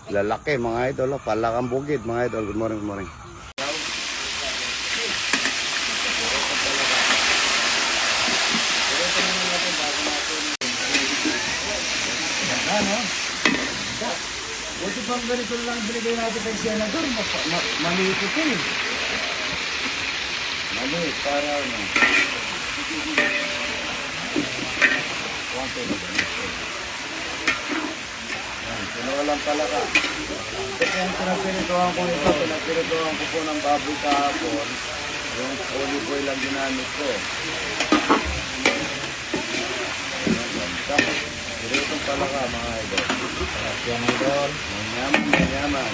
Lalaki mga idol, oh. Palakang bukid mga idol. Good morning, good morning. Ano? Buti pang ganito lang binigay natin kay Senador, maliit ito eh. Mali, para ano. Sinawalang palaka. Kasi ang pinagpinituhan ko nito, pinagpinituhan ko po ng baboy kahapon. Yung olive oil lang ginamit ko. Tapos, itong palaka mga idol. Yan idol. Manyaman, manyaman.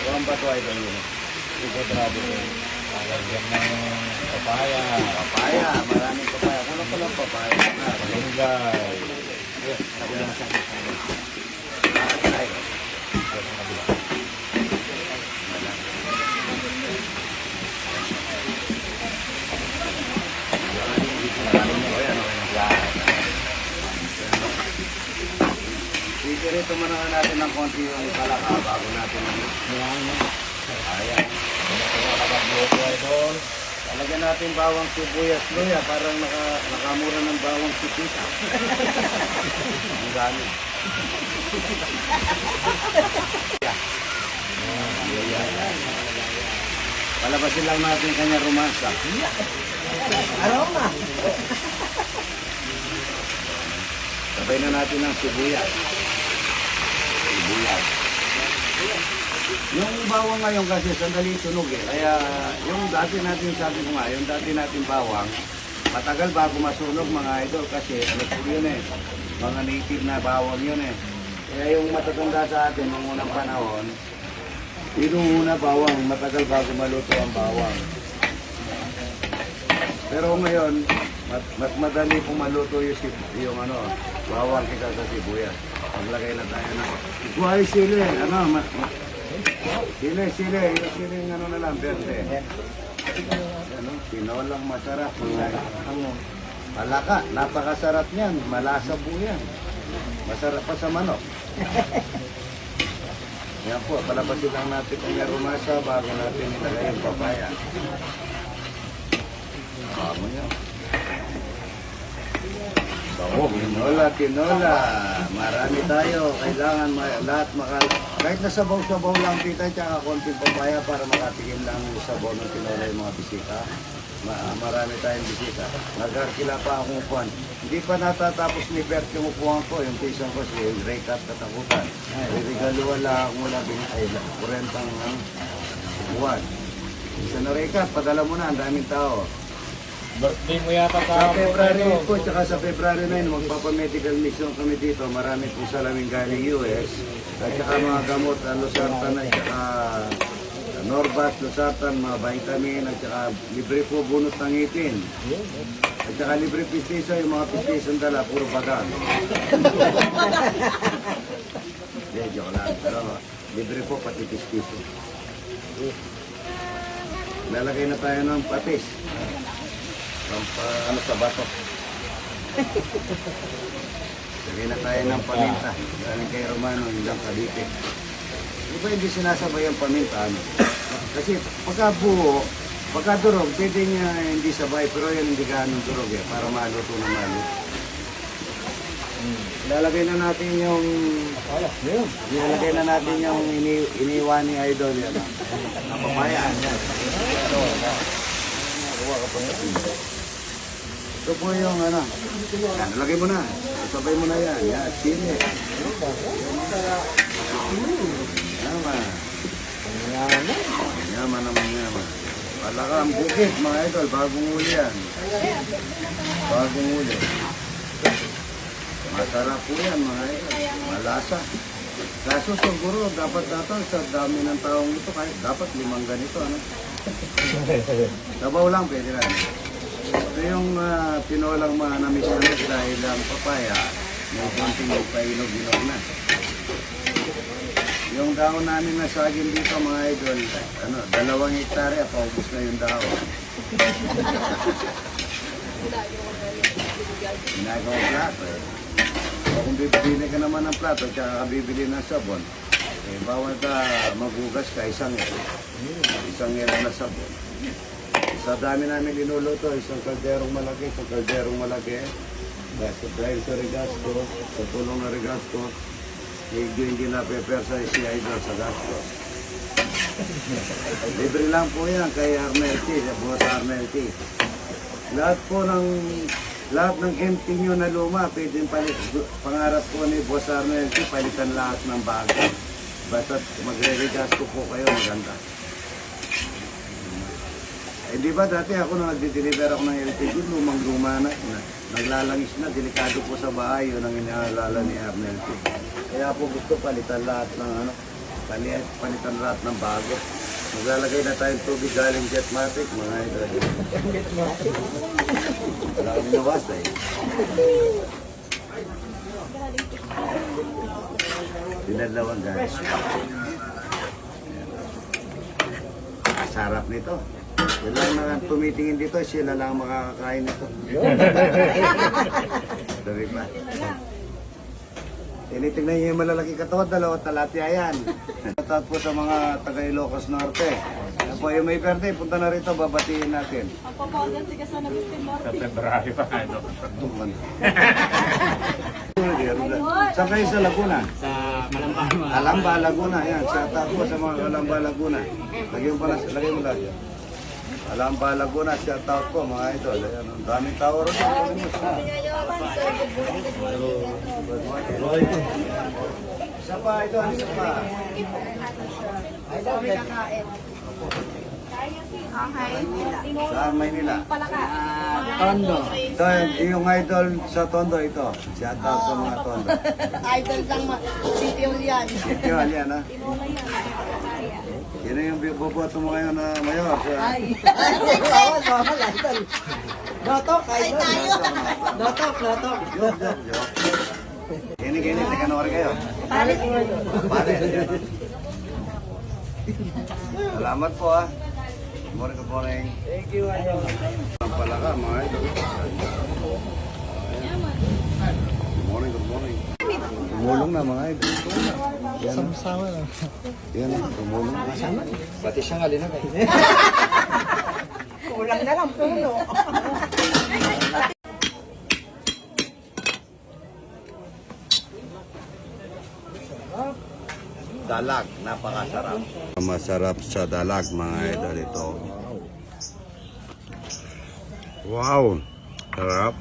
Kuhan ba ito idol yun? Ikadrado ko. Talagyan ng papaya. Papaya, maraming papaya. Ano pala papaya? Malunggay. Sabi na masyadong sabi. Sisirito muna natin ng konti yung palaka bago natin ayan. Nakapagluto idol. Talagyan natin bawang sibuyas luya, parang nakamura ng bawang sipita. Ang gamit. Palabasin lang natin kanya romansa. Aroma. Sabay na natin ng sibuyas. Sibuyas. Yung bawang ngayon kasi sandali tunog eh. Kaya yung dati natin, sabi ko nga, yung dati natin bawang, matagal bago masunog mga idol kasi ano po yun eh. Mga native na bawang yun eh. Kaya yung matatanda sa atin nung unang panahon, inuuna bawang, matagal bago maluto ang bawang. Pero ngayon, mas madali pong maluto yung ano, bawang kita sa sibuyas. Paglagay na tayo na. Ikuha yung sili, ano, sili, yung sili yung ano na lang, berde. Ano, tinolang masarap. Palaka, napakasarap niyan, malasa po yan. Masarap pa sa manok. Yan po, palabasin lang natin ang aromasa bago natin ilagay yung papaya. Amo niya. Tinola. Marami tayo. Kailangan lahat kahit na sabaw-sabaw lang kita tsaka konting papaya para makatikim lang yung sabaw ng tinola yung mga bisita. Marami tayong bisita. Nagkakila pa akong upuan. Hindi pa natatapos ni Bert yung upuan ko. Yung pisang ko si Raycat Katakutan. Regaluan lang ako mula kurentang upuan. Isa na Raycat, padala mo na. Ang daming tao. Birthday mo yata Sa February 8 po, tsaka sa February 9, magpapamedical mission kami dito. Marami po salamin galing US. At saka mga gamot, Losartan at saka Norbat, Losartan, mga vitamin, at saka libre po bunot ng ngipin. At saka libre pistisa, yung mga pistisang dala, puro bagang. Hindi, joke lang. Pero libre po pati pistiso. Lalagay na tayo ng patis. Ano sa bato. Lagay na tayo ng paminta. Galing kay Romano, hanggang Cavite. Di ba hindi sinasabay ang paminta? Ano? Kasi pagka buo, pagka durog, pwede niya hindi sabay. Pero yan hindi ganun durog eh, para maluto na maluto. Ilalagay na natin yung... Ilalagay na natin yung iniwan ni Idol yan. Napapayaan yan. Nakuha ka pa sa pinto. Ito po yung ano. Yan, lagay mo na. Sabay mo na yan. Yan, sili. Yaman. Yaman naman yaman. Palaka ang bukit mga idol. Bagong uli yan. Bagong uli. Masarap po yan mga idol. Malasa. Kaso siguro dapat sa dami ng taong ito kahit dapat 5 ganito. Ano? Sabaw lang pwede lang. Ito yung tinolang namis dahil ang papaya may konting painog-inog na. Yung dahon namin na saging dito mga idol, 2 hektarya, paubos na yung dahon. Ginagawa plato eh. O kung bibili ka naman ng plato, tsaka bibili ng sabon, Eh, bawal ka maghugas ka isang na sabon. Sa dami namin linuluto, isang kalderong malaki, dahil sa regasto, sa tulong na regasto, hindi na pepersa si Idol sa gasto. Libre lang po yan kay Arnelty, sa buwas Arnelty. Lahat ng empty nyo na luma, pwedeng pangarap po ni Boss Arnelty, palitan lahat ng bago. Basta magre-regasto po kayo, maganda. Eh di ba dati ako nung nagdi-deliver ako ng LPG, lumang-luma na. Naglalangis na, delikado po sa bahay, yun ang inaalala ni Arnelty. Kaya po gusto palitan lahat ng palitan lahat ng bago. Maglalagay na tayong tubig galing Jetmatic, mga idol. Wala kami nawas eh. Dinadlawan guys. Sarap nito. Yan lang na tumitingin dito, sila lang makakakain nito. Sabi pa. Tinitingnan niyo yung malalaki katawan, dalawat talapia yan. At po sa mga taga Ilocos Norte. Yan po yung may perte, punta na rito, babatiin natin. Ang papagal, tiga sana Agustin Norte. Sa February pa ano. Tuman. Saan kayo sa Laguna? Sa Malambang. Alamba, Laguna. Yan, shout out po sa mga Alamba, Laguna. Lagay mo lagi. Alamba, Laguna, shout out po mga idol. Ayan, ang daming tao rin. Isa pa, ito, isa pa. Saan Maynila? Tondo. Ito, yung idol sa Tondo ito. Shout out sa mga Tondo. Idol lang City Hall yan. Ito, yan ha. Yan yung boboto mo ngayon na mayor. Bawal, idol. Notok, idol. Notok. Joke. Kini, teka na kayo. Palit mo. Pare. Salamat po ha. Good morning. Thank you, idol. Ang palaka mga idol. Good morning. Tumulong na mga idol. Yan. Sama lang. Yan, tumulong na. Pati siyang alina kayo. Kulang na lang puno. Dalag, napakasarap. Masarap sa dalag mga idol ito. Wow, sarap.